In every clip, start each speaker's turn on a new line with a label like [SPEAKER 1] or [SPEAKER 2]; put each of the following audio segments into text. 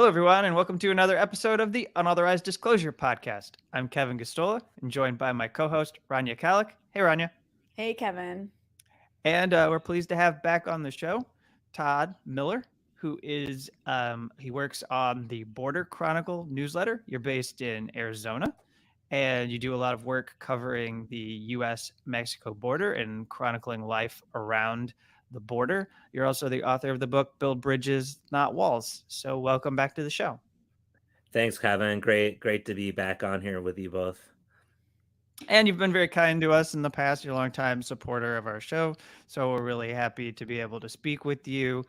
[SPEAKER 1] Hello, everyone, and welcome to another episode of the Unauthorized Disclosure podcast. I'm Kevin Gosztola, and joined by my co-host, Rania Khalek. Hey, Rania.
[SPEAKER 2] Hey, Kevin.
[SPEAKER 1] And we're pleased to have back on the show Todd Miller, who he works on the Border Chronicle newsletter. You're based in Arizona, and you do a lot of work covering the U.S.-Mexico border and chronicling life around the border. You're also the author of the book Build Bridges, Not Walls. So welcome back to the show.
[SPEAKER 3] Thanks, Kevin. Great to be back on here with you both.
[SPEAKER 1] And you've been very kind to us in the past. You're a longtime supporter of our show. So we're really happy to be able to speak with you.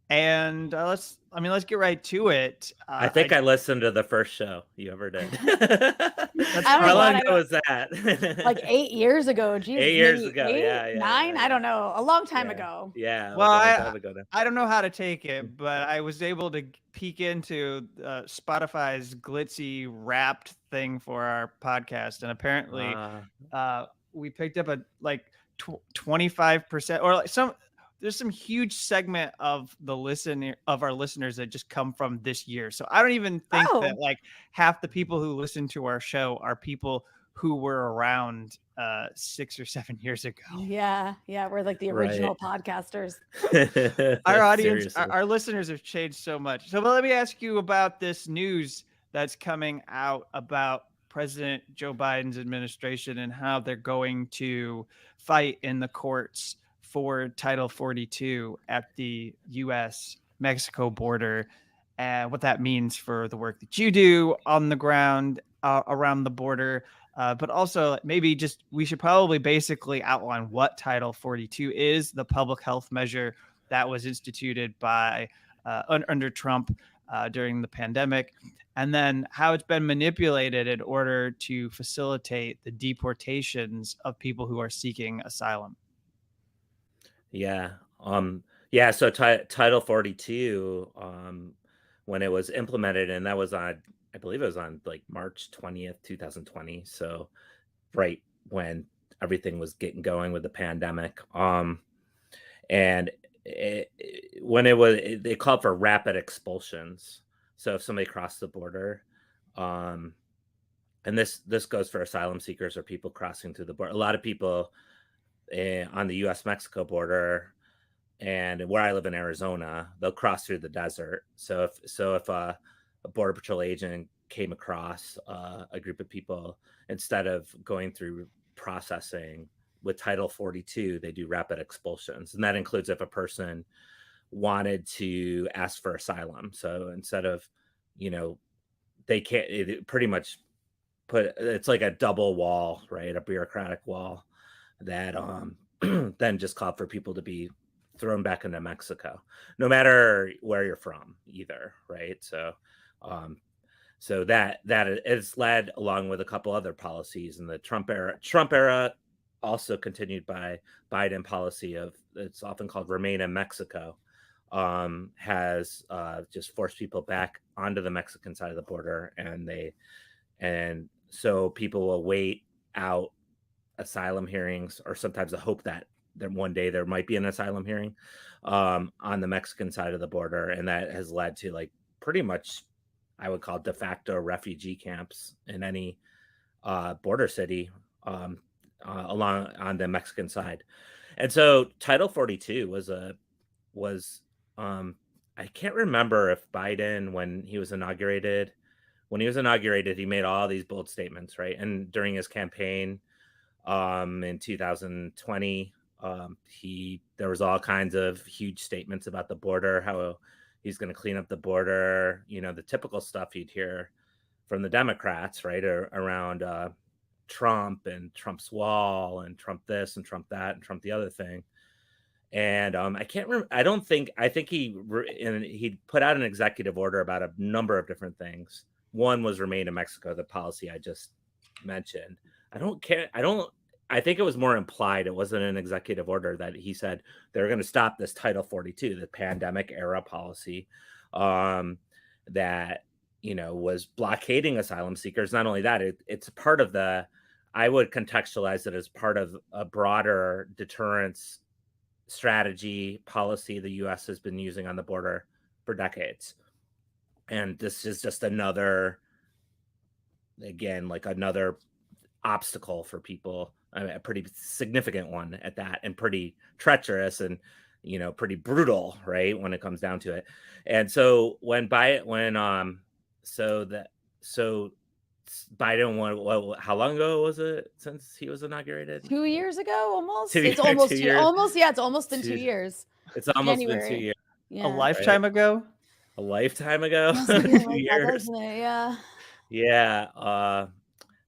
[SPEAKER 1] And let's get right to it.
[SPEAKER 3] I think I listened to the first show you ever did.
[SPEAKER 1] How
[SPEAKER 3] long ago was that?
[SPEAKER 2] Like 8 years ago. Jeez,
[SPEAKER 3] 8 years ago. Yeah.
[SPEAKER 2] 9? I don't know. A long time ago.
[SPEAKER 3] Yeah.
[SPEAKER 1] Well,
[SPEAKER 3] I
[SPEAKER 1] don't know how to take it, but I was able to peek into Spotify's glitzy wrapped thing for our podcast, and apparently we picked up a 25% or like there's some huge segment of our listeners that just come from this year. So I don't even think that like half the people who listen to our show are people who were around 6 or 7 years ago.
[SPEAKER 2] Yeah. We're like the original podcasters.
[SPEAKER 1] Our audience, our listeners have changed so much. So let me ask you about this news that's coming out about President Joe Biden's administration and how they're going to fight in the courts for Title 42 at the U.S.-Mexico border, and what that means for the work that you do on the ground around the border. But also maybe we should probably basically outline what Title 42 is, the public health measure that was instituted by under Trump during the pandemic, and then how it's been manipulated in order to facilitate the deportations of people who are seeking asylum.
[SPEAKER 3] Yeah. So Title 42, when it was implemented, and that was I believe it was on like March 20th, 2020. So right when everything was getting going with the pandemic. And they called for rapid expulsions. So if somebody crossed the border, and this goes for asylum seekers or people crossing through the border. A lot of people on the U.S.-Mexico border, and where I live in Arizona, they'll cross through the desert. So if a Border Patrol agent came across a group of people, instead of going through processing with Title 42, they do rapid expulsions. And that includes if a person wanted to ask for asylum. So instead of, they can't, it pretty much it's like a double wall, right? A bureaucratic wall that then just called for people to be thrown back into Mexico, no matter where you're from either, right? So that is led along with a couple other policies in the Trump era also continued by Biden policy of, it's often called Remain in Mexico, has just forced people back onto the Mexican side of the border, and so people will wait out asylum hearings, or sometimes the hope that one day there might be an asylum hearing on the Mexican side of the border. And that has led to like pretty much, I would call de facto refugee camps in any border city along on the Mexican side. And so Title 42 was I can't remember if Biden, when he was inaugurated, he made all these bold statements, right? And during his campaign in 2020, there was all kinds of huge statements about the border, how he's going to clean up the border, the typical stuff you'd hear from the Democrats, right, around Trump and Trump's wall and Trump this and Trump that and Trump the other thing. And I can't remember. I think he put out an executive order about a number of different things. One was Remain in Mexico, the policy I just mentioned. I think it was more implied. It wasn't an executive order that he said they're going to stop this Title 42, the pandemic era policy that, was blockading asylum seekers. Not only that, it's part of I would contextualize it as part of a broader deterrence strategy policy the U.S. has been using on the border for decades. And this is just another, again, like another obstacle for people. I mean, a pretty significant one at that, and pretty treacherous, and pretty brutal, right, when it comes down to it. And so so that so Biden won. How long ago was it since he was inaugurated?
[SPEAKER 2] 2 years ago, almost.
[SPEAKER 3] 2
[SPEAKER 2] It's
[SPEAKER 3] years.
[SPEAKER 2] almost
[SPEAKER 3] 2
[SPEAKER 2] 2,
[SPEAKER 3] years.
[SPEAKER 2] almost. Yeah, it's almost been 2
[SPEAKER 3] Two,
[SPEAKER 2] years.
[SPEAKER 3] it's almost been 2
[SPEAKER 2] January.
[SPEAKER 3] years.
[SPEAKER 1] A
[SPEAKER 2] Yeah.
[SPEAKER 1] lifetime ago?
[SPEAKER 3] A lifetime ago.
[SPEAKER 2] Doesn't
[SPEAKER 3] 2
[SPEAKER 2] feel like that,
[SPEAKER 3] years.
[SPEAKER 2] doesn't it? Yeah.
[SPEAKER 3] Yeah.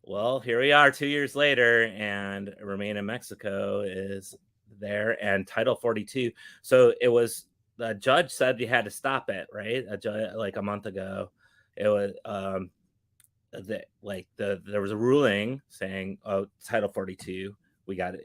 [SPEAKER 3] Well, here we are 2 years later, and Remain in Mexico is there, and Title 42. So it was, the judge said you had to stop it, right? Like a month ago. It was there was a ruling saying, oh, Title 42,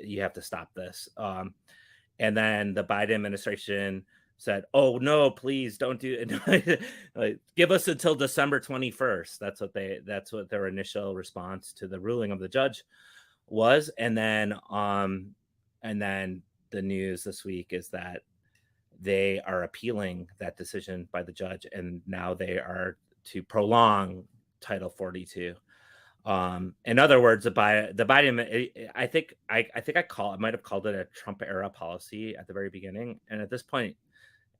[SPEAKER 3] you have to stop this. And then the Biden administration said, oh no, please don't do it. Like, give us until December 21st. That's what their initial response to the ruling of the judge was. And then the news this week is that they are appealing that decision by the judge, and now they are to prolong Title 42. In other words, the Biden, I think I might have called it a Trump era policy at the very beginning. And at this point,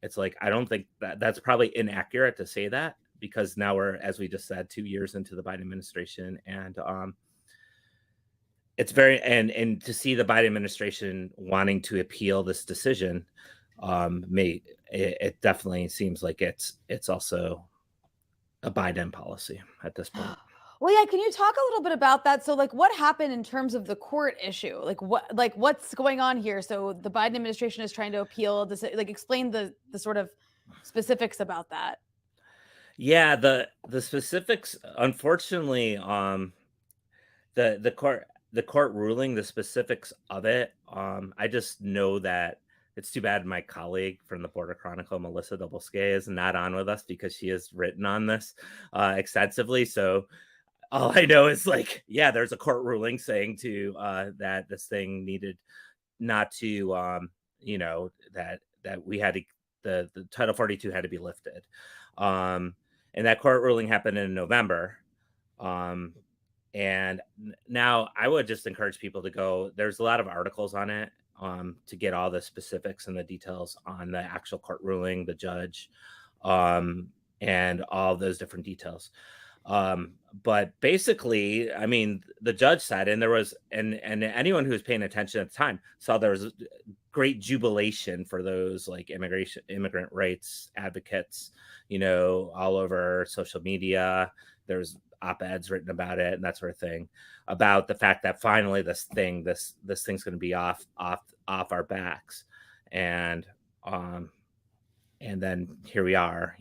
[SPEAKER 3] it's like, I don't think that's probably inaccurate to say that, because now we're, as we just said, 2 years into the Biden administration. And it's very, and to see the Biden administration wanting to appeal this decision, it definitely seems like it's also a Biden policy at this point.
[SPEAKER 2] Well, yeah, can you talk a little bit about that? So, like, what happened in terms of the court issue? What's going on here? So the Biden administration is trying to appeal this, like, explain the sort of specifics about that.
[SPEAKER 3] Yeah, the specifics, unfortunately, the court ruling, the specifics of it, I just know that it's too bad my colleague from the Border Chronicle, Melissa Dobelskaya, is not on with us, because she has written on this extensively. So all I know is, like, yeah, there's a court ruling saying that this thing needed not to, that we had to, the Title 42 had to be lifted. And that court ruling happened in November. And now I would just encourage people to go, there's a lot of articles on it, to get all the specifics and the details on the actual court ruling, the judge, and all those different details. But basically, I mean, the judge said, and there was, and anyone who was paying attention at the time saw there was great jubilation for those, like, immigrant rights advocates, all over social media. There's op-eds written about it and that sort of thing, about the fact that finally this thing's going to be off our backs. And then here we are,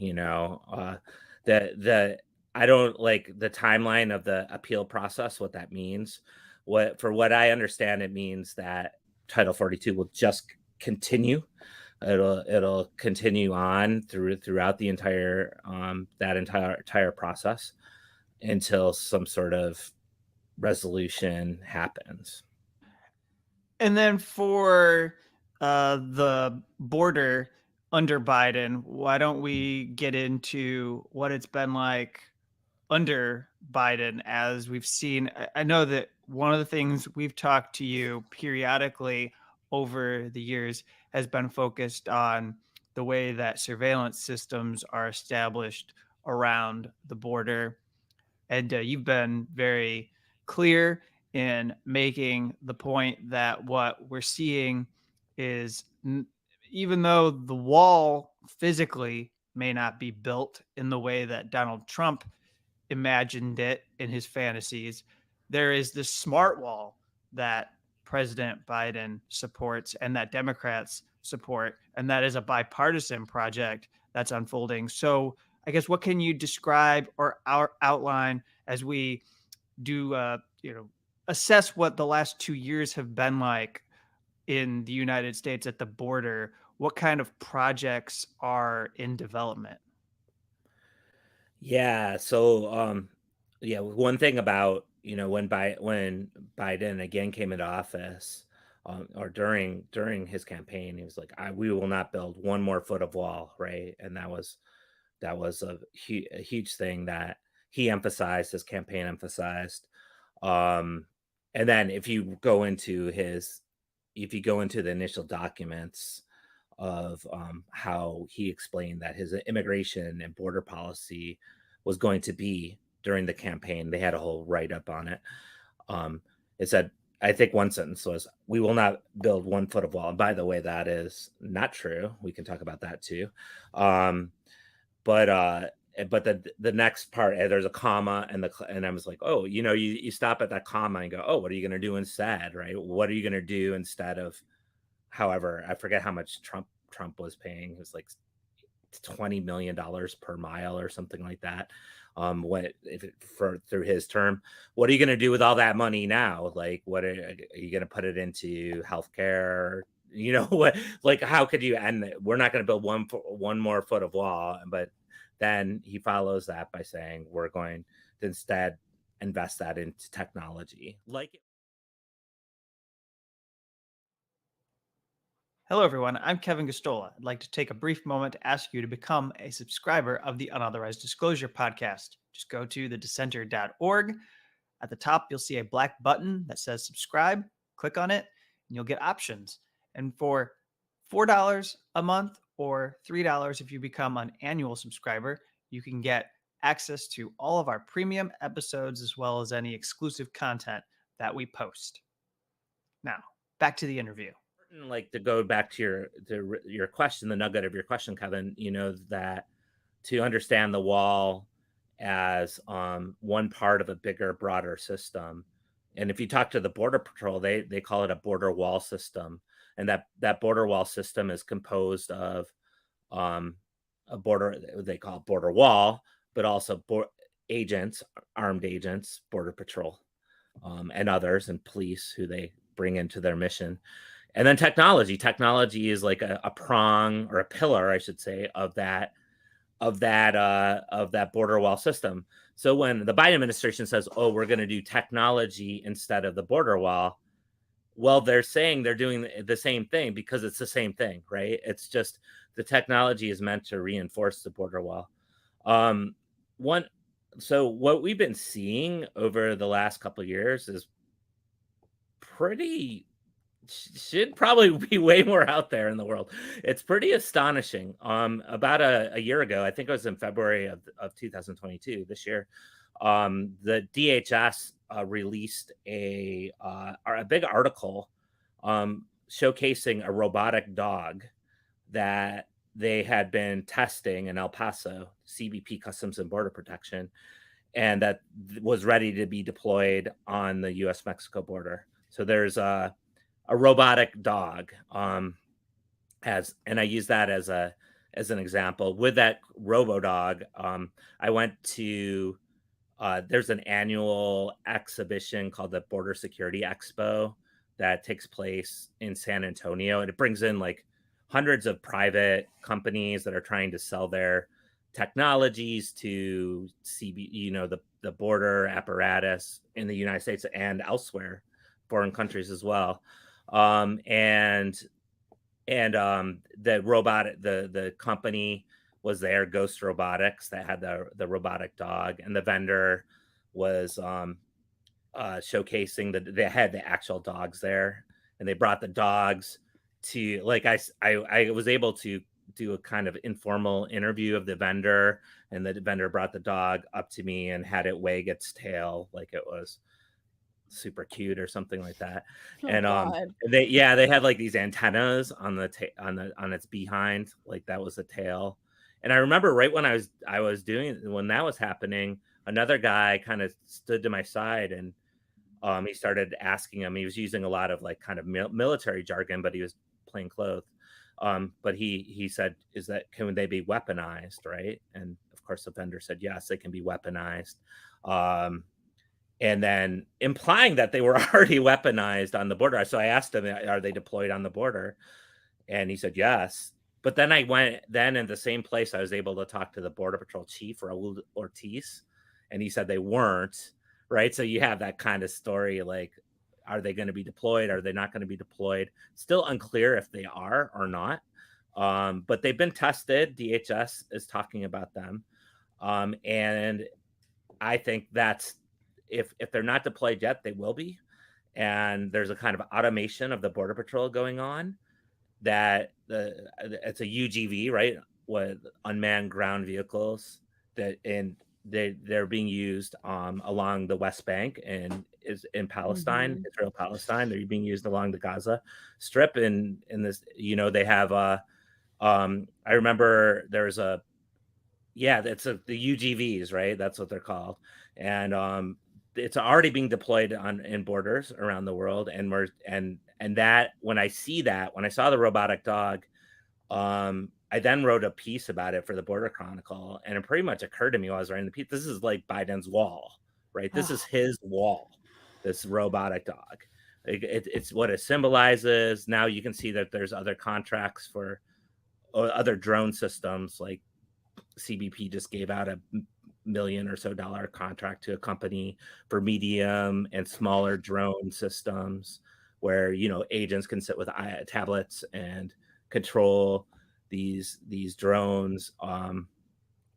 [SPEAKER 3] I don't like the timeline of the appeal process, what that means. For what I understand, it means that Title 42 will just continue. It'll continue on throughout the entire entire process until some sort of resolution happens.
[SPEAKER 1] And then for the border under Biden, why don't we get into what it's been like under Biden? As we've seen, I know that one of the things we've talked to you periodically over the years has been focused on the way that surveillance systems are established around the border. And you've been very clear in making the point that what we're seeing is, even though the wall physically may not be built in the way that Donald Trump imagined it in his fantasies, there is this smart wall that President Biden supports and that Democrats support, and that is a bipartisan project that's unfolding. So I guess, what can you describe or outline as we do, assess what the last 2 years have been like in the United States at the border? What kind of projects are in development?
[SPEAKER 3] Yeah. So, one thing about, when Biden again came into office, or during his campaign, he was like, we will not build one more foot of wall, right? And that was That was a huge thing that he emphasized, his campaign emphasized. And then if you go into the initial documents of how he explained that his immigration and border policy was going to be during the campaign, they had a whole write-up on it. It said, I think one sentence was, "We will not build 1 foot of wall." And by the way, that is not true. We can talk about that too. But the next part, there's a comma, and I was like, oh, you stop at that comma and go, oh, what are you going to do instead, right? What are you going to do instead of, however, I forget how much Trump was paying. It was like $20 million per mile or something like that. Through his term, what are you going to do with all that money now? Like, what are you going to put it into healthcare? What? Like, how could you end it? We're not going to build one more foot of wall, but then he follows that by saying we're going to instead invest that into technology.
[SPEAKER 1] Hello, everyone. I'm Kevin Gosztola. I'd like to take a brief moment to ask you to become a subscriber of the Unauthorized Disclosure podcast. Just go to thedissenter.org. At the top, you'll see a black button that says subscribe. Click on it, and you'll get options. And for $4 a month or $3 if you become an annual subscriber, you can get access to all of our premium episodes as well as any exclusive content that we post. Now, back to the interview.
[SPEAKER 3] Like, to go back to your question, the nugget of your question, Kevin, that to understand the wall as one part of a bigger, broader system. And if you talk to the Border Patrol, they call it a border wall system. And that border wall system is composed of a border, they call it border wall, but also agents, armed agents, Border Patrol, and others, and police who they bring into their mission. And then technology. Technology is like a prong, or a pillar, I should say, of that border wall system. So when the Biden administration says, "Oh, we're going to do technology instead of the border wall," well, they're saying they're doing the same thing because it's the same thing, right? It's just the technology is meant to reinforce the border wall. So what we've been seeing over the last couple of years is should probably be way more out there in the world. It's pretty astonishing. About a year ago, I think it was in February of 2022, this year, the DHS released a big article showcasing a robotic dog that they had been testing in El Paso, CBP, Customs and Border Protection, and that was ready to be deployed on the U.S.-Mexico border. So there's a robotic dog, and I use that as an example. With that robo dog, I went to there's an annual exhibition called the Border Security Expo that takes place in San Antonio, and it brings in like hundreds of private companies that are trying to sell their technologies to the border apparatus in the United States and elsewhere, foreign countries as well. The company was there, Ghost Robotics, that had the robotic dog, and the vendor was showcasing that they had the actual dogs there, and they brought the dogs to, like, I was able to do a kind of informal interview of the vendor, and the vendor brought the dog up to me and had it wag its tail like it was super cute or something like that. They had like these antennas on its behind, like that was the tail. And I remember right when when that was happening, another guy kind of stood to my side, and he started asking him. He was using a lot of like kind of military jargon, but he was plain clothes. But he said, can they be weaponized, right? And of course the vendor said, yes, they can be weaponized. And then implying that they were already weaponized on the border. So I asked him, are they deployed on the border? And he said, yes. But then in the same place, I was able to talk to the Border Patrol chief, Raul Ortiz, and he said they weren't, right? So you have that kind of story, like, are they going to be deployed? Are they not going to be deployed? Still unclear if they are or not. But they've been tested. DHS is talking about them. And I think that's, if they're not deployed yet, they will be. And there's a kind of automation of the Border Patrol going on, that it's a UGV, right? With unmanned ground vehicles, they're being used along the West Bank and is in Palestine, Israel, Palestine. They're being used along the Gaza Strip, and in this, they have I remember there's the UGVs, right? That's what they're called, and it's already being deployed in borders around the world, and that when I saw the robotic dog, I then wrote a piece about it for the Border Chronicle, and it pretty much occurred to me while I was writing the piece, this is like Biden's wall, right? This is his wall, this robotic dog. It's what it symbolizes. Now you can see that there's other contracts for other drone systems, like CBP just gave out $1 million or so contract to a company for medium and smaller drone systems, where agents can sit with tablets and control these drones.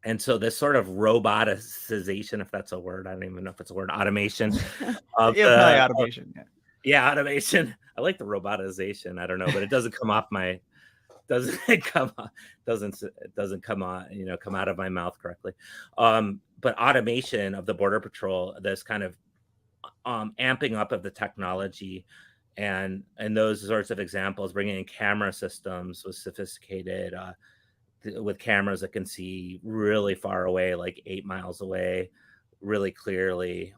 [SPEAKER 3] And so this sort of roboticization, if that's a word, I don't even know if it's a word, automation.
[SPEAKER 1] Automation.
[SPEAKER 3] Yeah, automation. I like the robotization. I don't know, but it doesn't come off my come out of my mouth correctly. But automation of the Border Patrol, this kind of amping up of the technology, and those sorts of examples, bringing in camera systems with sophisticated with cameras that can see really far away, like 8 miles away, really clearly.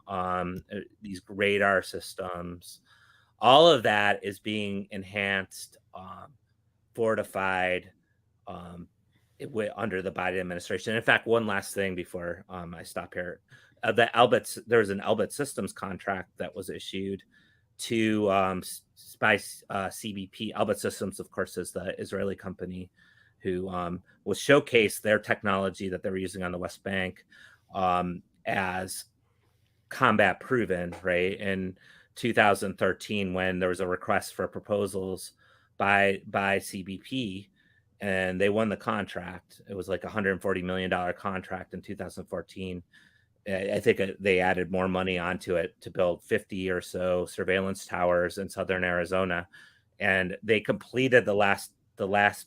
[SPEAKER 3] These radar systems, all of that is being enhanced, fortified under the Biden administration. In fact, one last thing before I stop here, there was an Elbit Systems contract that was issued to by CBP. Elbit Systems, of course, is the Israeli company who was showcased their technology that they were using on the West Bank as combat proven, right? In 2013, when there was a request for proposals by CBP, and they won the contract. It was like $140 million contract in 2014. I think they added more money onto it to build 50 or so surveillance towers in southern Arizona, and they completed the last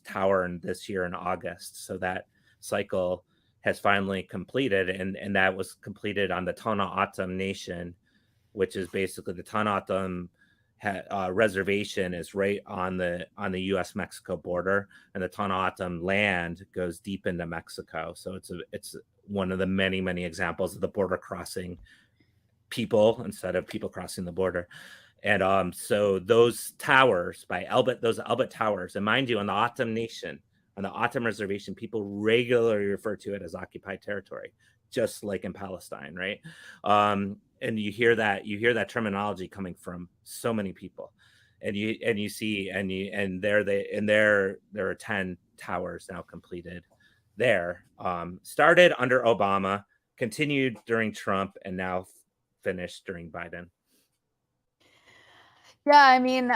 [SPEAKER 3] tower this year in August. So that cycle has finally completed, and that was completed on the Tana Atam Nation, which is basically the Tana Atam reservation is right on the U.S.-Mexico border, and the Tana Atam land goes deep into Mexico. So it's one of the many examples of the border crossing people instead of people crossing the border. And so those towers those Elbit towers, and mind you, on the Atam Nation, on the Atam reservation, people regularly refer to it as occupied territory, just like in Palestine, right? And you hear that terminology coming from so many people, and you see there are 10 towers now completed there. Started under Obama, continued during Trump, and now finished during Biden.
[SPEAKER 2] Yeah, I mean,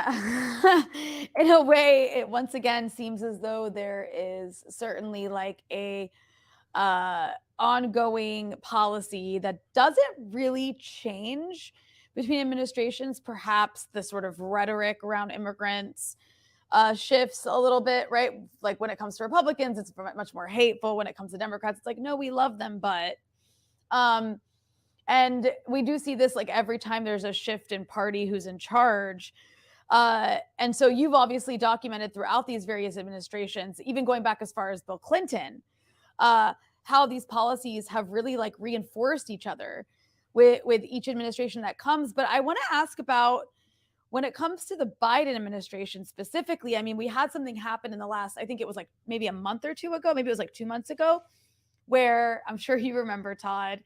[SPEAKER 2] in a way, it once again seems as though there is certainly like a ongoing policy that doesn't really change between administrations. Perhaps the sort of rhetoric around immigrants shifts a little bit, right? Like when it comes to Republicans, it's much more hateful. When it comes to Democrats, it's like, no, we love them, but and we do see this like every time there's a shift in party who's in charge. And so you've obviously documented throughout these various administrations, even going back as far as Bill Clinton, how these policies have really like reinforced each other with each administration that comes. But I want to ask about when it comes to the Biden administration specifically. I mean, we had something happen in the last, I think it was like maybe a month or two ago, maybe it was like 2 months ago, where I'm sure you remember, Todd,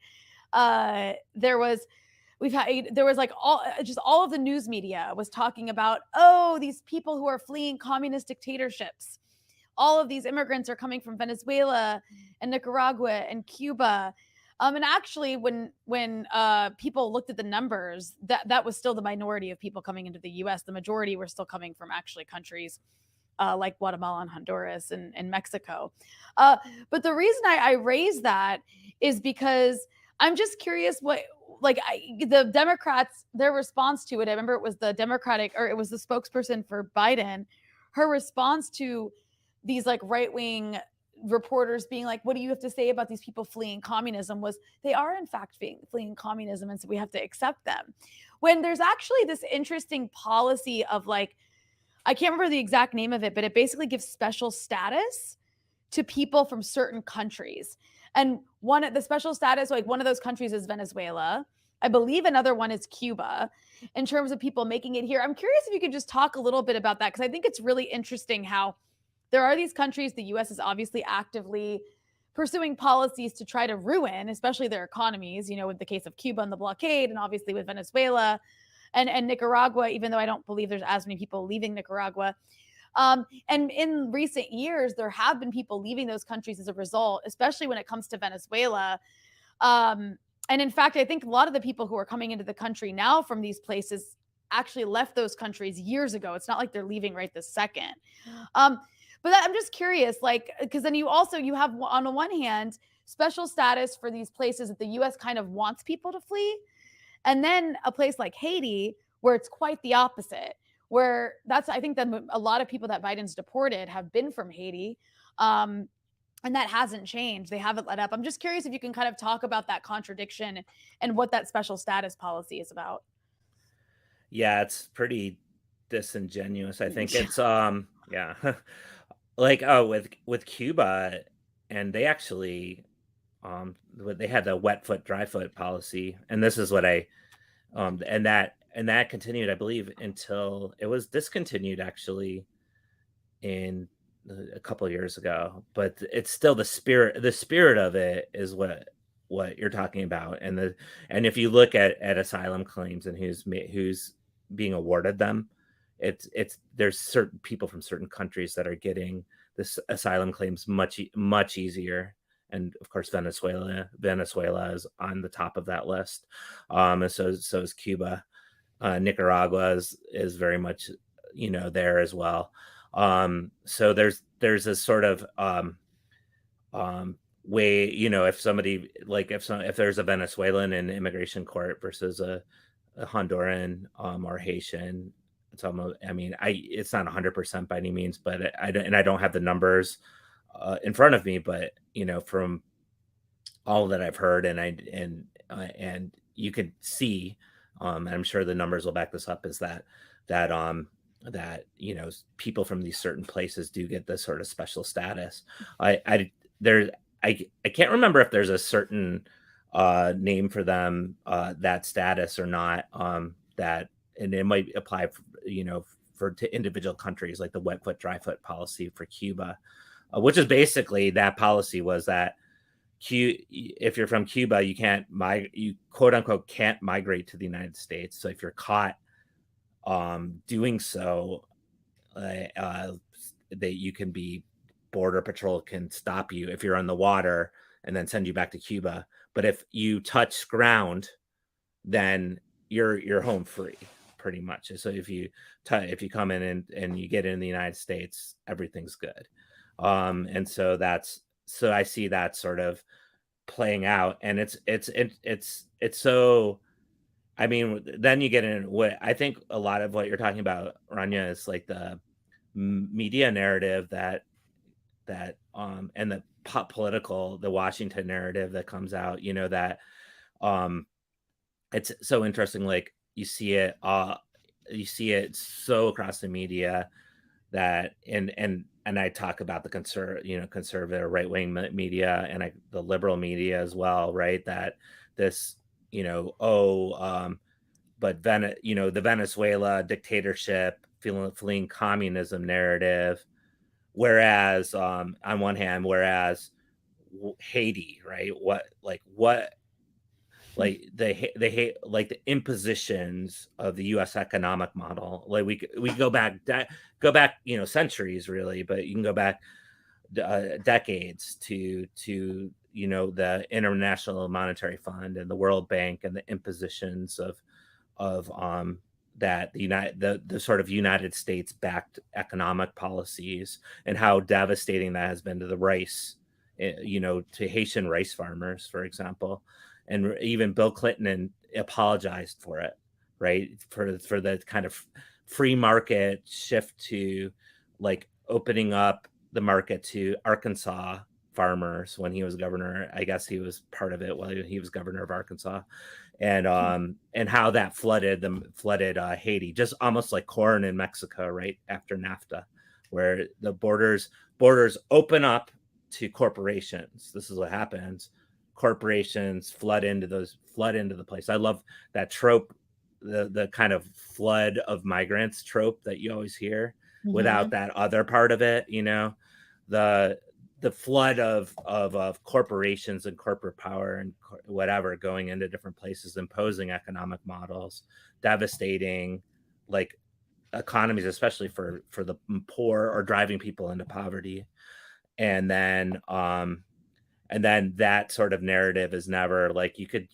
[SPEAKER 2] there was like all of the news media was talking about, oh, these people who are fleeing communist dictatorships. All of these immigrants are coming from Venezuela and Nicaragua and Cuba. And actually, when people looked at the numbers, that was still the minority of people coming into the U.S. The majority were still coming from actually countries like Guatemala and Honduras and Mexico. But the reason I raise that is because I'm just curious the Democrats, their response to it. I remember it was the spokesperson for Biden, her response to these like right-wing reporters being like, what do you have to say about these people fleeing communism, was they are in fact fleeing communism, and so we have to accept them. When there's actually this interesting policy of like, I can't remember the exact name of it, but it basically gives special status to people from certain countries. And the special status, like one of those countries is Venezuela. I believe another one is Cuba, in terms of people making it here. I'm curious if you could just talk a little bit about that, because I think it's really interesting how there are these countries the US is obviously actively pursuing policies to try to ruin, especially their economies, with the case of Cuba and the blockade, and obviously with Venezuela and Nicaragua, even though I don't believe there's as many people leaving Nicaragua. And in recent years, there have been people leaving those countries as a result, especially when it comes to Venezuela. And in fact, I think a lot of the people who are coming into the country now from these places actually left those countries years ago. It's not like they're leaving right this second. But I'm just curious, like, because then you have, on the one hand, special status for these places that the U.S. kind of wants people to flee. And then a place like Haiti, where it's quite the opposite, where I think that a lot of people that Biden's deported have been from Haiti. And that hasn't changed. They haven't let up. I'm just curious if you can kind of talk about that contradiction and what that special status policy is about.
[SPEAKER 3] Yeah, it's pretty disingenuous. I think it's yeah. Like with Cuba, and they actually they had the wet foot dry foot policy, and this is what and that continued, I believe, until it was discontinued actually in a couple of years ago. But it's still the spirit of it is what you're talking about. And if you look at asylum claims and who's being awarded them, there's certain people from certain countries that are getting this asylum claims much easier. And of course, Venezuela is on the top of that list. And so is Cuba. Nicaragua is very much, there as well. So there's a sort of way, if there's a Venezuelan in immigration court versus a Honduran or Haitian, it's almost, it's not 100% by any means, but I don't have the numbers in front of me, but from all that I've heard, and you could see, and I'm sure the numbers will back this up, is that people from these certain places do get this sort of special status. I can't remember if there's a certain name for them, that status or not, and it might apply to individual countries, like the wet foot dry foot policy for Cuba, which is basically, that policy was that if you're from Cuba, you quote unquote can't migrate to the United States. So if you're caught doing so, that you can be, Border Patrol can stop you if you're on the water and then send you back to Cuba. But if you touch ground, then you're home free, pretty much. So if you come in and you get in the United States, everything's good. And so I see that sort of playing out, and it's so, then you get in what I think a lot of what you're talking about, Rania, is like the media narrative that and the political, the Washington narrative that comes out, that it's so interesting. Like you see it so across the media, that and I talk about the conservative right-wing media and the liberal media as well, right? That this, but the Venezuela dictatorship, fleeing communism narrative, whereas on one hand, Haiti, right? They hate like the impositions of the U.S. economic model. Like we go back, centuries really, but you can go back decades to the International Monetary Fund and the World Bank and the impositions of that the sort of United States backed economic policies and how devastating that has been to the rice, to Haitian rice farmers, for example. And even Bill Clinton apologized for it, right? For the kind of free market shift to like opening up the market to Arkansas farmers when he was governor. I guess he was part of it while he was governor of Arkansas, and how that flooded Haiti, just almost like corn in Mexico right after NAFTA, where the borders open up to corporations. This is what happens. Corporations flood into the place. I love that trope, the kind of flood of migrants trope that you always hear, without that other part of it, the flood of corporations and corporate power and whatever going into different places, imposing economic models, devastating like economies, especially for the poor, or driving people into poverty. And then that sort of narrative is never like, you could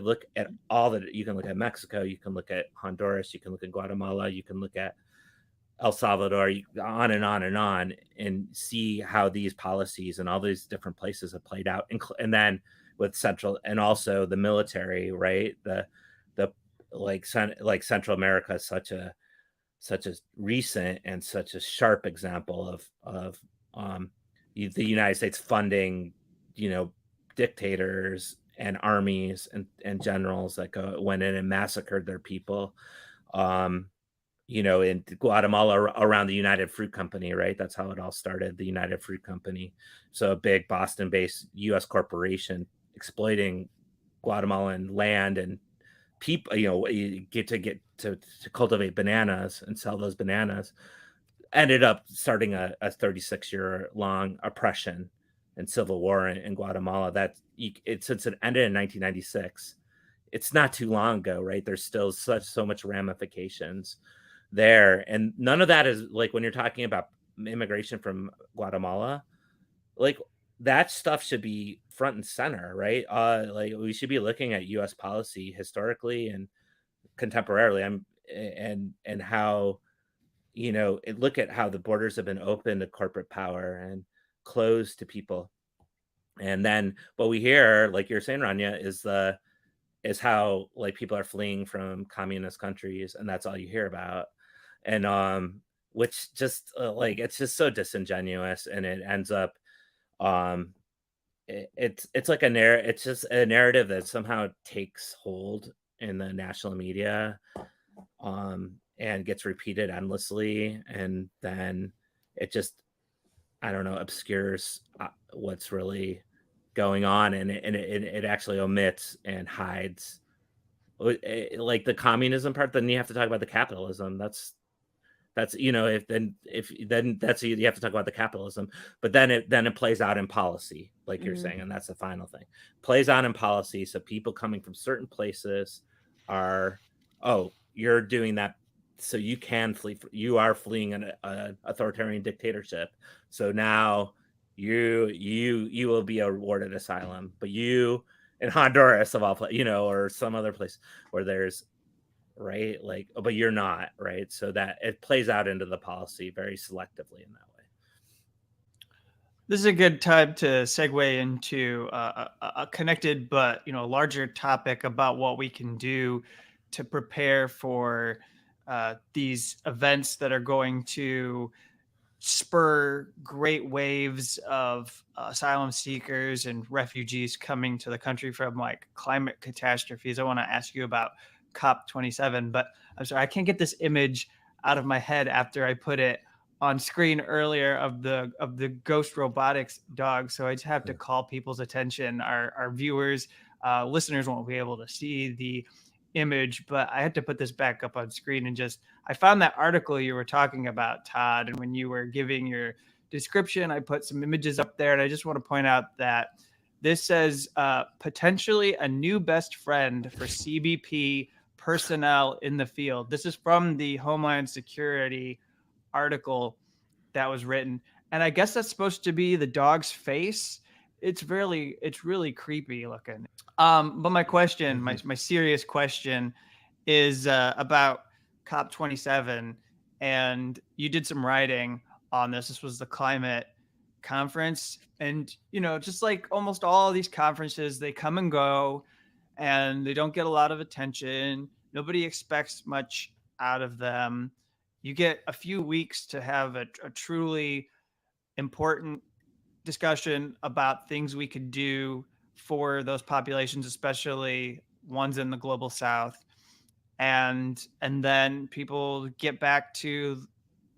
[SPEAKER 3] look at you can look at Mexico, you can look at Honduras, you can look at Guatemala, you can look at El Salvador, on and on and on, and see how these policies and all these different places have played out. And then with Central, and also the military, right? The Central America is such a recent and such a sharp example of the United States funding, dictators and armies and generals that went in and massacred their people. In Guatemala, around the United Fruit Company, right? That's how it all started, the United Fruit Company. So a big Boston-based U.S. corporation exploiting Guatemalan land and people, get to cultivate bananas and sell those bananas, ended up starting a 36-year-long oppression and civil war in Guatemala. Since it ended in 1996, it's not too long ago, right? There's still so much ramifications there, and none of that is like, when you're talking about immigration from Guatemala, like that stuff should be front and center, right? Like we should be looking at U.S. policy historically and contemporarily, and how, look at how the borders have been open to corporate power and closed to people. And then what we hear, like you're saying, Rania, is how like people are fleeing from communist countries, and that's all you hear about. And which just it's just so disingenuous, and it ends up it's like it's just a narrative that somehow takes hold in the national media, and gets repeated endlessly, and then it just, I don't know, obscures what's really going on, and it actually omits and hides like the communism part. Then you have to talk about the capitalism. That's you have to talk about the capitalism, but then it plays out in policy, like you're saying, and that's the final thing. Plays out in policy, so people coming from certain places are, you're doing that, so you can flee. You are fleeing an authoritarian dictatorship, so now you will be awarded asylum. But you in Honduras, of all places, or some other place where there's, right, like, but you're not, right? So that it plays out into the policy very selectively in that way.
[SPEAKER 1] This is a good time to segue into a connected but larger topic about what we can do to prepare for these events that are going to spur great waves of asylum seekers and refugees coming to the country from like climate catastrophes. I want to ask you about COP27, but I'm sorry, I can't get this image out of my head after I put it on screen earlier of the Ghost Robotics dog. So I just have to call people's attention. Our viewers, listeners won't be able to see the image, but I had to put this back up on screen, and I found that article you were talking about, Todd, and when you were giving your description, I put some images up there, and I just want to point out that this says potentially a new best friend for CBP personnel in the field. This is from the Homeland Security article that was written, and I guess that's supposed to be the dog's face. It's really creepy looking. But my question, my serious question, is about COP27, and you did some writing on this. This was the climate conference. And, just like almost all these conferences, they come and go and they don't get a lot of attention. Nobody expects much out of them. You get a few weeks to have a truly important discussion about things we could do for those populations, especially ones in the global south. And then people get back to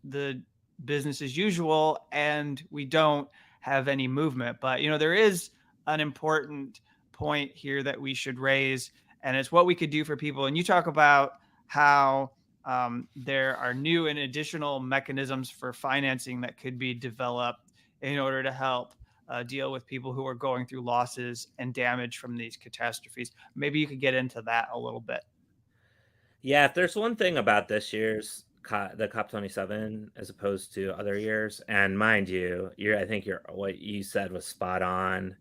[SPEAKER 1] the business as usual, and we don't have any movement. But there is an important point here that we should raise, and it's what we could do for people. And you talk about how there are new and additional mechanisms for financing that could be developed in order to help deal with people who are going through losses and damage from these catastrophes. Maybe you could get into that a little bit.
[SPEAKER 3] Yeah, if there's one thing about this year's the COP27 as opposed to other years, and mind you, I think what you said was spot on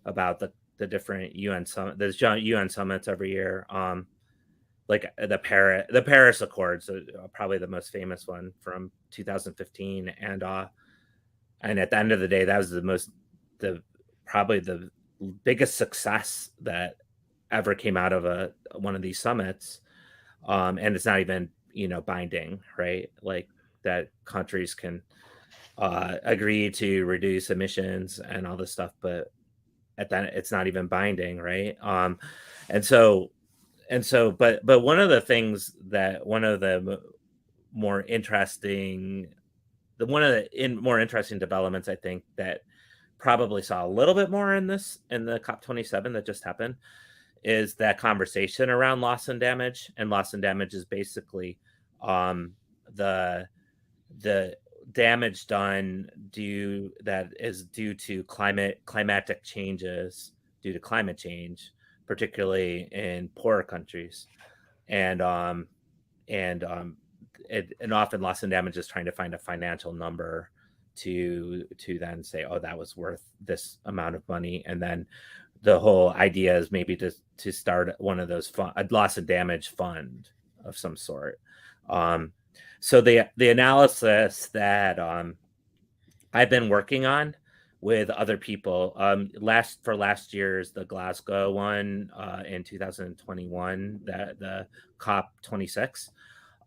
[SPEAKER 3] about the different UN summit. There's UN summits every year. Like the Paris Accords, probably the most famous one from 2015, and at the end of the day, that was probably the biggest success that ever came out of one of these summits. And it's not even binding, right? Like that countries can agree to reduce emissions and all this stuff, but at that it's not even binding, right? But one of the more interesting developments, I think, that probably saw a little bit more in the COP27 that just happened is that conversation around loss and damage. And loss and damage is basically the damage done due to climatic changes, due to climate change, particularly in poorer countries. And often loss and damage is trying to find a financial number to then say, oh, that was worth this amount of money. And then the whole idea is maybe to start one of those a loss and damage fund of some sort. So the analysis that I've been working on with other people, last year's the Glasgow one in 2021, the COP26.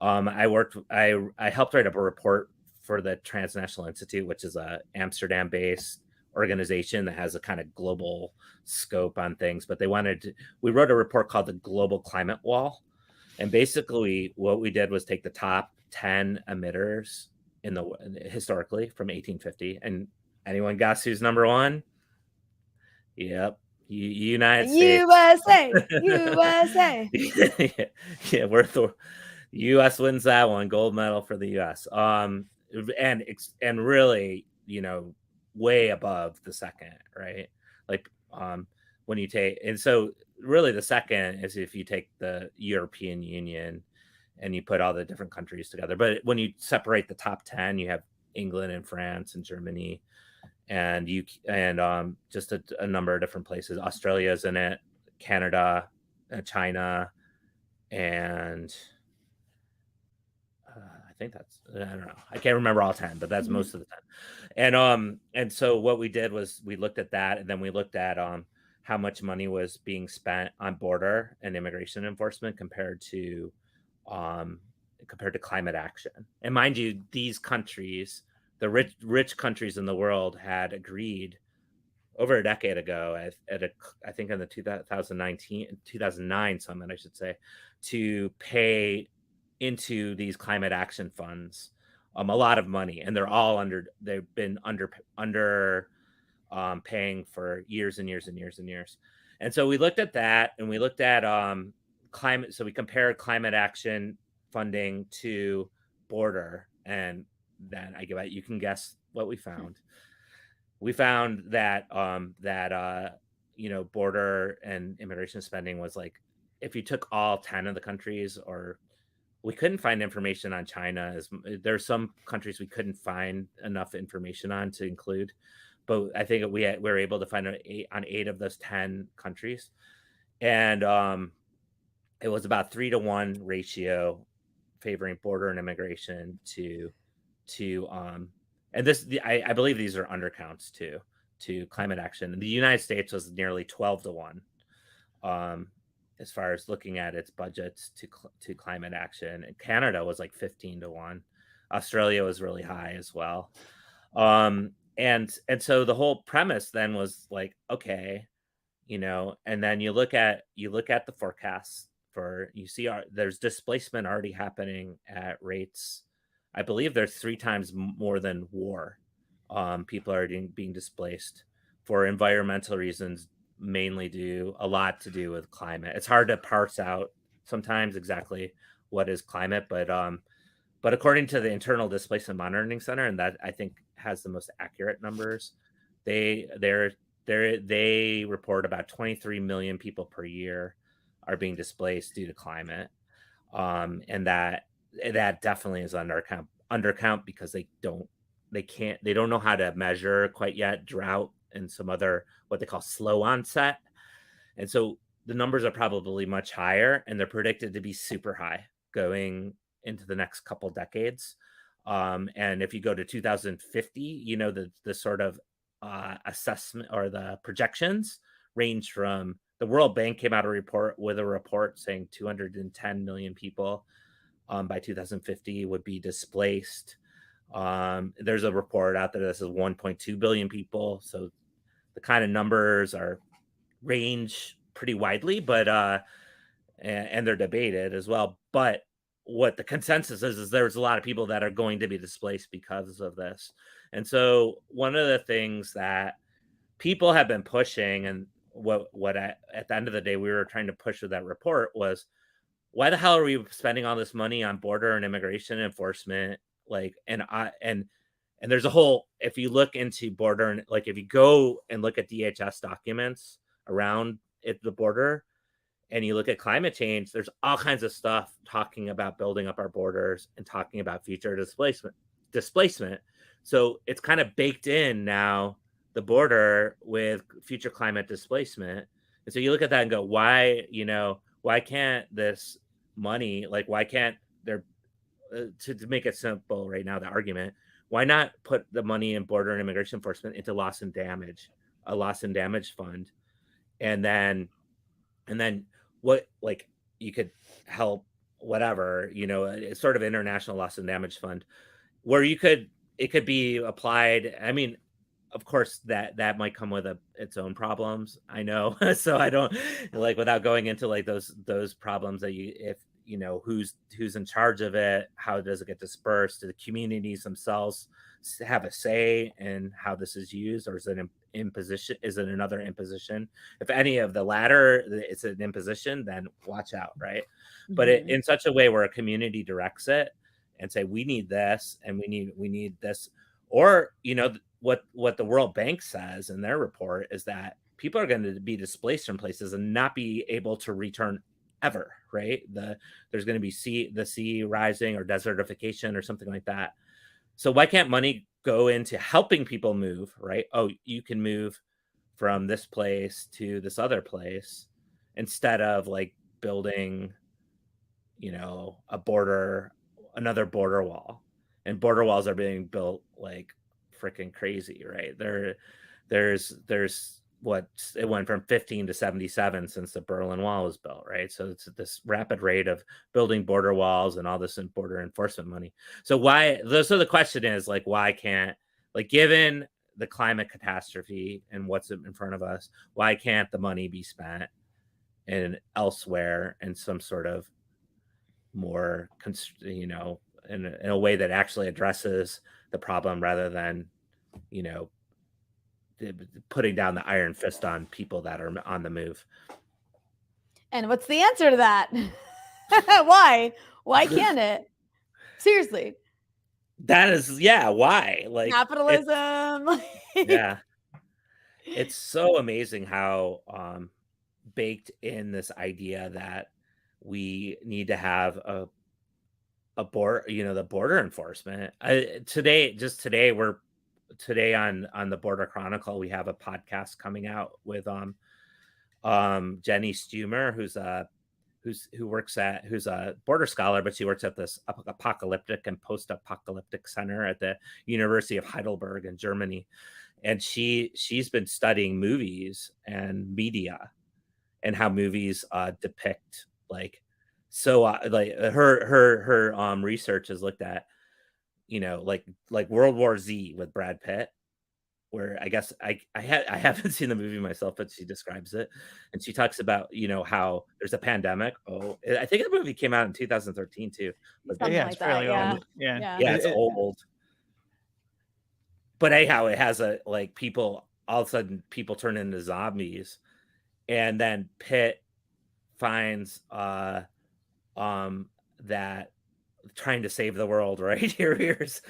[SPEAKER 3] I helped write up a report for the Transnational Institute, which is a Amsterdam-based organization that has a kind of global scope on things. But we wrote a report called the Global Climate Wall. And basically what we did was take the top 10 emitters historically from 1850. And anyone guess who's number one? Yep. United States.
[SPEAKER 2] USA.
[SPEAKER 3] Yeah, the US wins that one, gold medal for the US. And really, way above the second, right? Like when you take, and so really the second is if you take the European Union and you put all the different countries together. But when you separate the top 10, you have England and France and Germany and just a number of different places. Australia's in it, Canada, China, and I think that's, I don't know, I can't remember all 10, but that's most of the 10. And so what we did was we looked at that, and then we looked at how much money was being spent on border and immigration enforcement compared to climate action. And mind you, these countries, the rich countries in the world, had agreed over a decade ago I think in the 2009 summit, I should say, to pay into these climate action funds a lot of money, and they've been under paying for years and years and years and years. And so we looked at that, and we looked at climate. So we compared climate action funding to border, and then you can guess what we found. We found that border and immigration spending was like, if you took all 10 of the countries, or we couldn't find information on China. There's some countries we couldn't find enough information on to include, but I think we were able to find on 8 of those 10 countries. And it was about 3-to-1 ratio favoring border and immigration to and this, I believe these are undercounts to climate action. The United States was nearly 12-1 as far as looking at its budgets to climate action. And Canada was like 15-1. Australia was really high as well. And so the whole premise then was like, okay, and then you look at the forecasts there's displacement already happening at rates. I believe there's 3 times more than war. People are being displaced for environmental reasons, mainly a lot to do with climate. It's hard to parse out sometimes exactly what is climate, but according to the Internal Displacement Monitoring Center, and that I think has the most accurate numbers, they report about 23 million people per year are being displaced due to climate, and that definitely is undercount because they don't know how to measure quite yet drought and some other what they call slow onset, and so the numbers are probably much higher, and they're predicted to be super high going into the next couple decades. And if you go to 2050, the sort of assessment or the projections range from the World Bank came out with a report saying 210 million people by 2050 would be displaced. There's a report out there that says 1.2 billion people. So the kind of numbers range pretty widely, but and they're debated as well. But what the consensus is there's a lot of people that are going to be displaced because of this. And so one of the things that people have been pushing, and what at the end of the day we were trying to push with that report, was why the hell are we spending all this money on border and immigration enforcement? And there's a whole, if you look into border and if you go and look at DHS documents around the border, and you look at climate change, there's all kinds of stuff talking about building up our borders and talking about future displacement. So it's kind of baked in now, the border with future climate displacement. And so you look at that and go, why can't this money, why can't there, to make it simple right now, the argument, why not put the money in border and immigration enforcement into a loss and damage fund? And then what, you could help whatever, it's sort of international loss and damage fund where it could be applied. I mean, of course that might come with its own problems, I know. So I don't without going into those problems that who's in charge of it, how does it get dispersed, do the communities themselves have a say in how this is used, or is it imposition? Is it another imposition? If any of the latter, it's an imposition, then watch out, right? Mm-hmm. But in such a way where a community directs it and say, we need this and we need this, or what the World Bank says in their report is that people are going to be displaced from places and not be able to return ever, right? There's going to be the sea rising or desertification or something like that. So why can't money go into helping people move, right? Oh, you can move from this place to this other place instead of building, another border wall. And border walls are being built freaking crazy, right? There's it went from 15 to 77 since the Berlin Wall was built, right? So it's this rapid rate of building border walls and all this border enforcement money. So the question is why can't, given the climate catastrophe and what's in front of us, why can't the money be spent elsewhere in some sort of more, in a way that actually addresses the problem rather than, putting down the iron fist on people that are on the move.
[SPEAKER 2] And what's the answer to that? Why can't it? Seriously.
[SPEAKER 3] That is, yeah, why?
[SPEAKER 2] Capitalism.
[SPEAKER 3] Yeah. It's so amazing how baked in this idea that we need to have a border, the border enforcement. Today on the Border Chronicle, we have a podcast coming out with Jenny Stumer, who's who's a border scholar, but she works at this apocalyptic and post-apocalyptic center at the University of Heidelberg in Germany, and she's been studying movies and media and how movies depict like her research has looked at like World War Z with Brad Pitt, where I guess I haven't seen the movie myself, but she describes it, and she talks about how there's a pandemic. Oh, I think the movie came out in 2013 too. But
[SPEAKER 2] Something
[SPEAKER 1] yeah,
[SPEAKER 2] like
[SPEAKER 1] it's fairly
[SPEAKER 2] that.
[SPEAKER 1] old. Yeah,
[SPEAKER 3] it's old. But anyhow, it has people all of a sudden people turn into zombies, and then Pitt finds that trying to save the world, right? Here's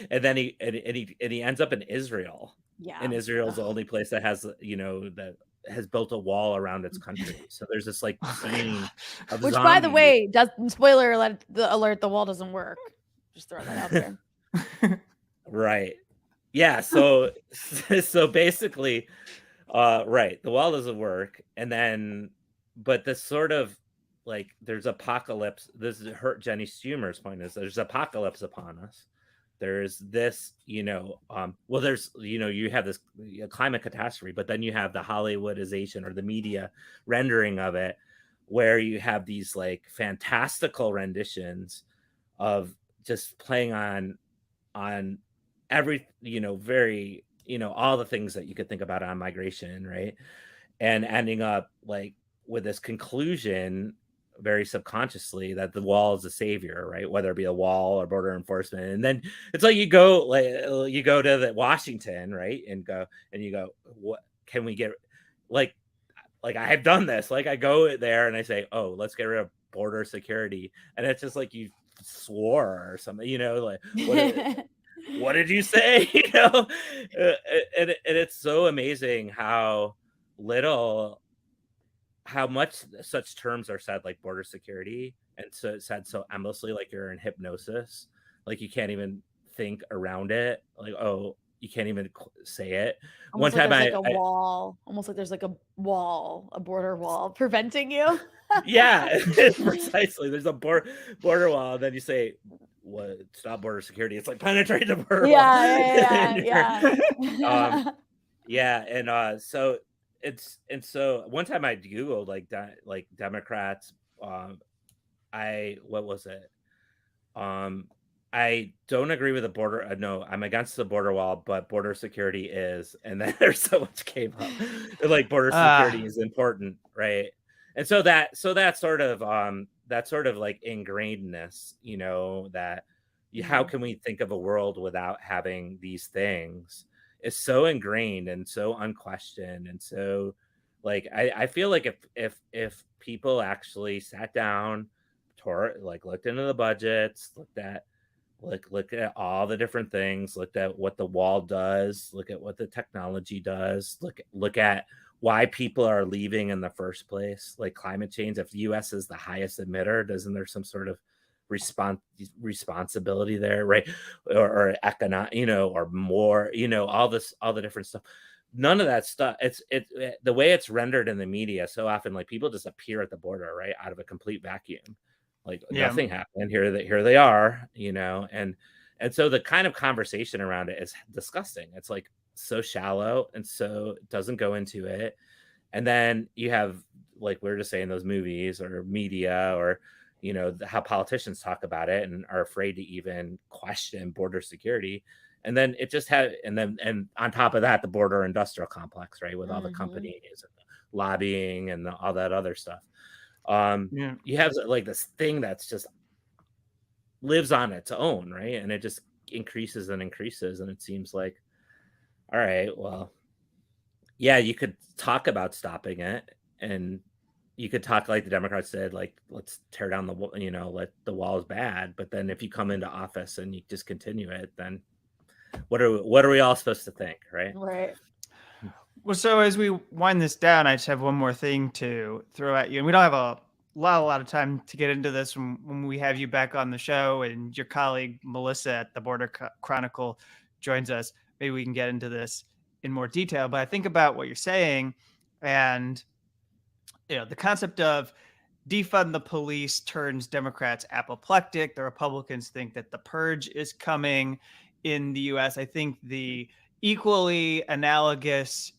[SPEAKER 3] and then he ends up in Israel.
[SPEAKER 2] Yeah.
[SPEAKER 3] And Israel's the only place that has that has built a wall around its country. So there's this scene of
[SPEAKER 2] which,
[SPEAKER 3] zombies.
[SPEAKER 2] by the way, spoiler alert, the wall doesn't work. Just throw that out there.
[SPEAKER 3] Right. Yeah. So basically, right, the wall doesn't work, and then but this sort of there's apocalypse. This is Jenny Stumer's point is there's apocalypse upon us. There's this, there's, you have this climate catastrophe, but then you have the Hollywoodization or the media rendering of it, where you have these fantastical renditions of just playing on every, very, all the things that you could think about on migration, right? And ending up with this conclusion very subconsciously that the wall is the savior, right? Whether it be a wall or border enforcement. And then it's you go to the Washington, right? And you go, what can we get? I have done this. I go there and I say, oh, let's get rid of border security. And it's just you swore or something, what did you say? And it's so amazing how much such terms are said, like border security, and so it's said so endlessly, you're in hypnosis, you can't even think around it, oh, you can't even say it.
[SPEAKER 2] Almost one time a wall, almost like there's a border wall preventing you.
[SPEAKER 3] Yeah, precisely. There's a border wall, and then you say, what, stop border security. It's penetrate the border wall. Yeah. And so so one time I Googled Democrats, what was it? I don't agree with the border. No, I'm against the border wall, but border security is. And then there's so much came up. Border security is important, right? And so that sort of ingrainedness, that how can we think of a world without having these things is so ingrained and so unquestioned. And so I feel if people actually sat down, looked into the budgets, looked at all the different things, looked at what the wall does, look at what the technology does, look at why people are leaving in the first place, climate change. If the US is the highest emitter, doesn't there some sort of responsibility there, right? Or economic, or more, all the different stuff. None of that stuff. It's the way it's rendered in the media so often, people just appear at the border, right, out of a complete vacuum, nothing happened. Here they are, and so the kind of conversation around it is disgusting. It's so shallow, and so it doesn't go into it. And then you have, we were just saying, those movies or media, or how politicians talk about it and are afraid to even question border security. And then it just had, and on top of that, the border industrial complex, right, with all the companies and the lobbying and all that other stuff. You have this thing that's just lives on its own, right? And it just increases and increases, and it seems all right, well, yeah, you could talk about stopping it, and you could talk like the Democrats did, let's tear down the wall, the wall is bad. But then if you come into office and you just continue it, then what are we all supposed to think, right?
[SPEAKER 2] Right.
[SPEAKER 1] Well, so as we wind this down, I just have one more thing to throw at you, and we don't have a lot of time to get into this when we have you back on the show and your colleague Melissa at the Border Chronicle joins us. Maybe we can get into this in more detail. But I think about what you're saying, and the concept of defund the police turns Democrats apoplectic. The Republicans think that the purge is coming in the US. I think the equally analogous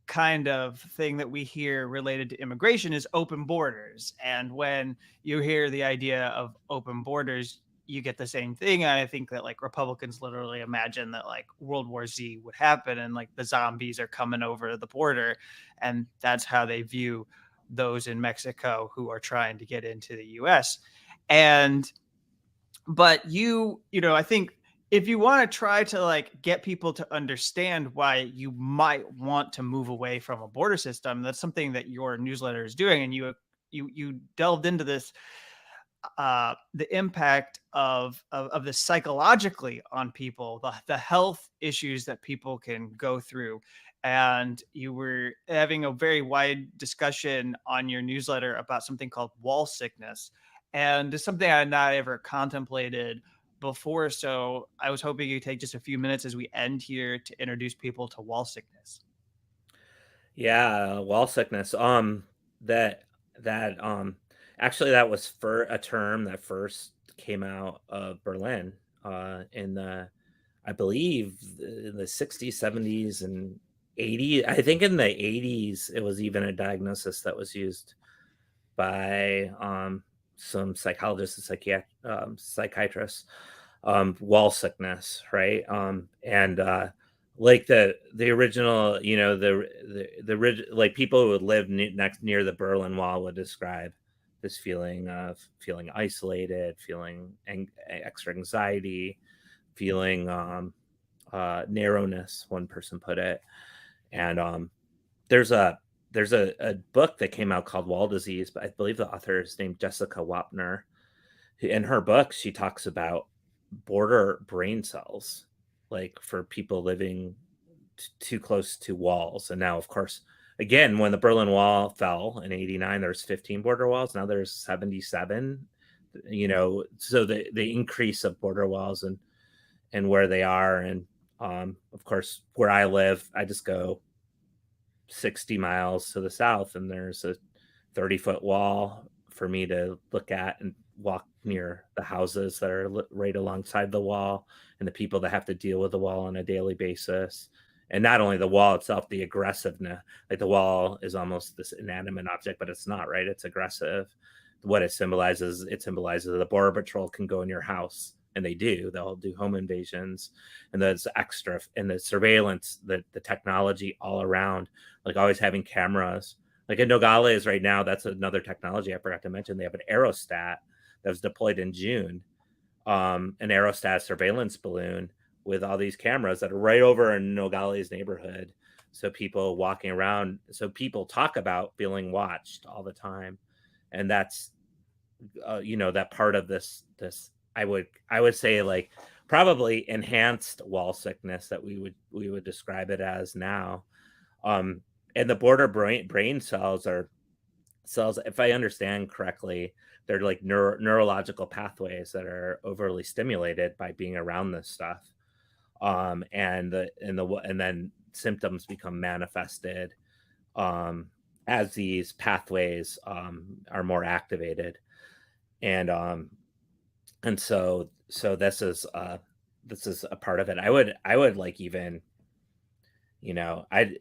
[SPEAKER 1] kind of thing that we hear related to immigration is open borders. And when you hear the idea of open borders, you get the same thing. And I think that like Republicans literally imagine that like World War Z would happen and like the zombies are coming over the border. And that's how they view those in Mexico who are trying to get into the US. And but I think if you want to try to like get people to understand why you might want to move away from a border system, that's something that your newsletter is doing. And you delved into this, the impact of this psychologically on people, the health issues that people can go through. And you were having a very wide discussion on your newsletter about something called wall sickness. And it's something I had not ever contemplated before. So I was hoping you take just a few minutes as we end here to introduce people to wall sickness.
[SPEAKER 3] Yeah, wall sickness. Actually, that was for a term that first came out of Berlin in the, I believe, in the 60s, 70s, and 80s. I think in the 80s, it was even a diagnosis that was used by some psychologists and psychiatrists. Wall sickness, right? Like the original, like people who would live near the Berlin Wall would describe this feeling of feeling isolated, feeling extra anxiety, feeling narrowness. One person put it, and there's a book that came out called Wall Disease, but I believe the author is named Jessica Wapner. In her book, she talks about border brain cells, like for people living too close to walls. And now, of course, again, when the Berlin Wall fell in 89, there's 15 border walls. Now there's 77, so the increase of border walls and where they are. And of course, where I live, I just go 60 miles to the south and there's a 30-foot wall for me to look at and walk near the houses that are right alongside the wall and the people that have to deal with the wall on a daily basis. And not only the wall itself, the aggressiveness, like the wall is almost this inanimate object, but it's not, right? It's aggressive. What it symbolizes the Border Patrol can go in your house, and they do. They'll do home invasions, and that's extra. And the surveillance, the technology all around, like always having cameras. Like in Nogales right now, that's another technology I forgot to mention. They have an aerostat that was deployed in June, an aerostat surveillance balloon with all these cameras that are right over in Nogales neighborhood. So people walking around, so people talk about feeling watched all the time. And that's, that part of this, I would say like probably enhanced wall sickness that we would describe it as now. And the border brain cells are cells, if I understand correctly, they're like neurological pathways that are overly stimulated by being around this stuff. And then symptoms become manifested as these pathways are more activated. And so this is a part of it. I would like even, I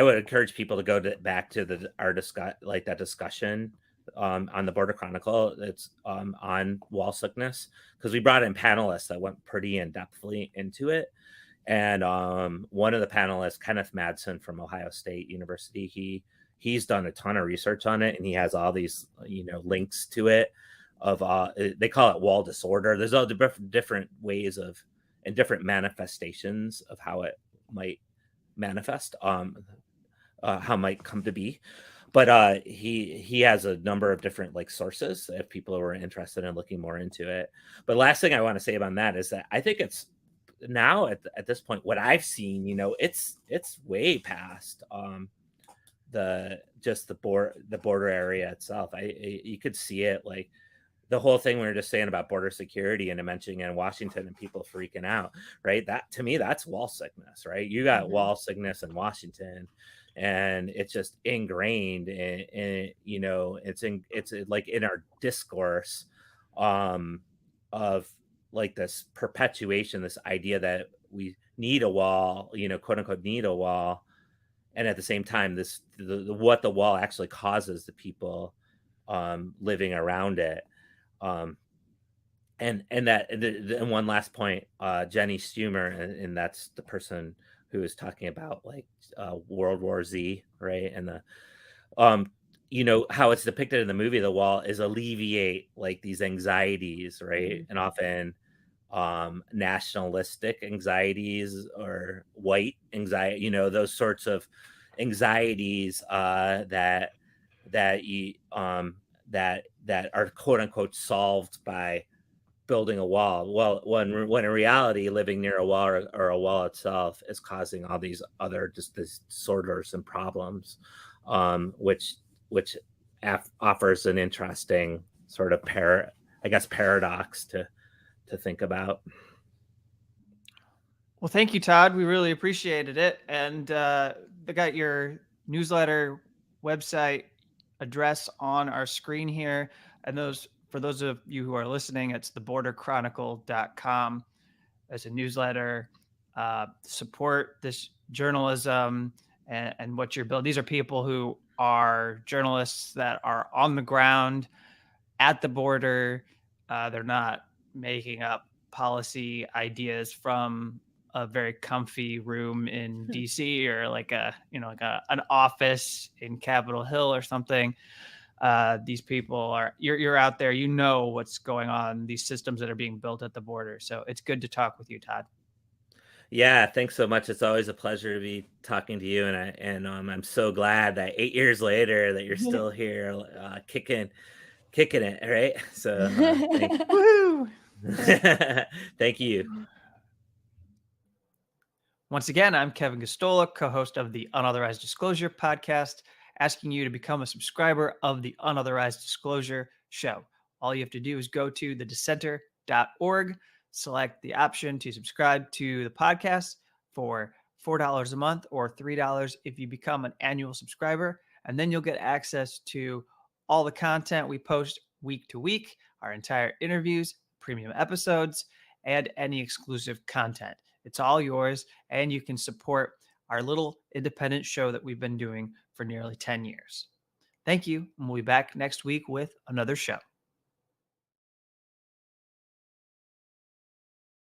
[SPEAKER 3] would encourage people to go back to that discussion on the Border Chronicle. It's on wall sickness, because we brought in panelists that went pretty in-depthly into it. And one of the panelists, Kenneth Madsen from Ohio State University, he's done a ton of research on it, and he has all these links to it of they call it wall disorder. There's all different ways of and different manifestations of how it might manifest, how it might come to be. But he has a number of different sources if people are interested in looking more into it. But last thing I want to say about that is that I think it's now at this point, what I've seen, it's way past the border area itself. You could see it the whole thing we were just saying about border security and mentioning in Washington and people freaking out, right? That, to me, that's wall sickness, right? You got wall sickness in Washington, and it's just ingrained in you know, it's like in our discourse of like this perpetuation, this idea that we need a wall, you know, quote unquote, need a wall. And at the same time, what the wall actually causes the people living around it. And one last point, Jenny Stumer, and that's the person who is talking about like World War Z, right? And the you know, how it's depicted in the movie The Wall is alleviate like these anxieties, right? And often nationalistic anxieties or white anxiety, you know, those sorts of anxieties that you that are quote unquote solved by building a wall. Well, when in reality, living near a wall or a wall itself is causing all these other just disorders and problems, which offers an interesting sort of paradox to think about.
[SPEAKER 1] Well, thank you, Todd. We really appreciated it. And they got your newsletter website address on our screen here. And for those of you who are listening, it's theborderchronicle.com as a newsletter. Support this journalism and what you're building. These are people who are journalists that are on the ground at the border. They're not making up policy ideas from a very comfy room in DC or like an office in Capitol Hill or something. These people you're out there, you know what's going on, these systems that are being built at the border. So it's good to talk with you, Todd.
[SPEAKER 3] Yeah, thanks so much. It's always a pleasure to be talking to you, and I'm so glad that 8 years later that you're still here, kicking it, right? So
[SPEAKER 1] woo!
[SPEAKER 3] Thank you.
[SPEAKER 1] Once again, I'm Kevin Gosztola, co-host of the Unauthorized Disclosure podcast, asking you to become a subscriber of the Unauthorized Disclosure show. All you have to do is go to thedissenter.org, select the option to subscribe to the podcast for $4 a month or $3 if you become an annual subscriber. And then you'll get access to all the content we post week to week, our entire interviews, premium episodes, and any exclusive content. It's all yours, and you can support our little independent show that we've been doing for nearly 10 years. Thank you, and we'll be back next week with another show.